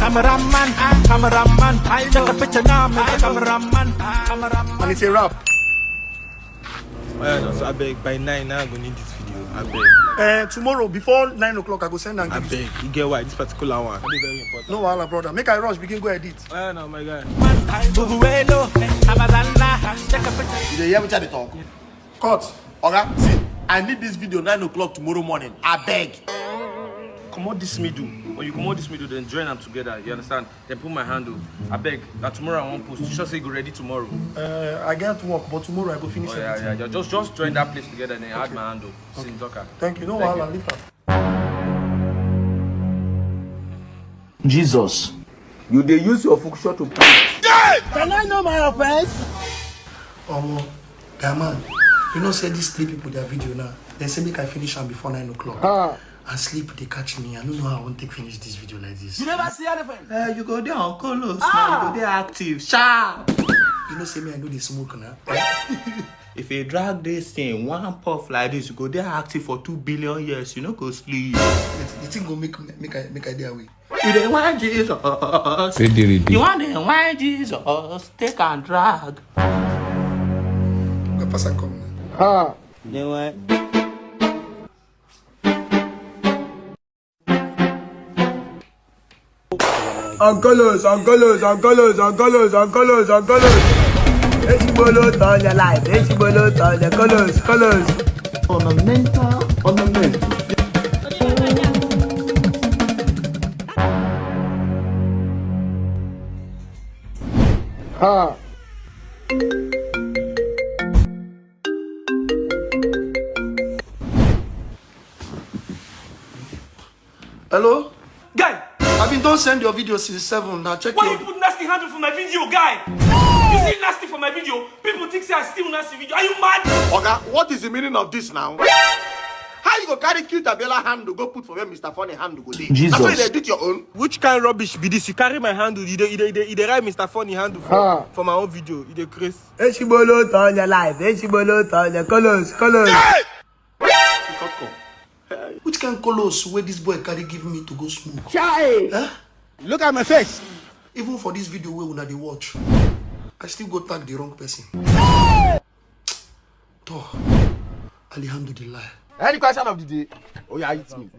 Cameraman, I take a picture now, Mr. Cameraman. And it's a wrap. Oh, yeah, no, so I beg by 9 now I'm gonna need this video. I beg. Tomorrow before 9 o'clock I go send and I give you. beg. You get why this particular one? Very, very important. No wahala, brother. Make I rush, begin go edit. Oh, yeah, no, my guy. Bubuelo, Amadala, take a picture. You dey hear which they talk? Cut. Okay, see, I need this video 9 o'clock tomorrow morning. I beg. Come out this middle. When you come out this middle, then join them together. You understand? Then put my handle. I beg. That tomorrow I won't post. You should say go ready tomorrow. I get to work, but tomorrow I go finish Oh, yeah, everything. yeah. Just join that place together and then add my handle. Okay. Thank you. No Thank wahala, you. leave that. Jesus, you dey use your function to preach. Can I know my offense? Guy man, you know say these 3 people their video now. They say make I finish them before 9 o'clock. And sleep they catch me. I don't know how I want to finish this video like this. You never see anything. You go there on colors, you go there active, sharp. You know say me I do the smoke now. If you drag this thing one puff like this, you go there active for 2 billion years. You know go sleep. The thing go make I there away. You dey want Jesus? You want to want Jesus? Take and drag. Go pass and come now. Then what? Uncolors. Ejibolo turn your life. Ejibolo turn your colors. Ornamental. Hello? Guy, I've been don't send your video since 7. Now check why your... you put nasty handle for my video, guy? You see nasty for my video? People think say I steal nasty video. Are you mad? Oga, what is the meaning of this now? How you go carry cute Abiola hand to go put for where Mr. Funny hand to go dey? Jesus. That's why you dey do your own. Which kind of rubbish be this? You carry my handle, you dey write Mr. Funny handle for my own video. You dey craze. Ejibolo turn your life. Ejibolo turn your colors. Which kind of colors where this boy carry give me to go smoke? Huh? Look at my face. Even for this video where una dey watch, I still go tag the wrong person. Toh, Alhamdulillah. Any question of the day? Oh yeah, it's me.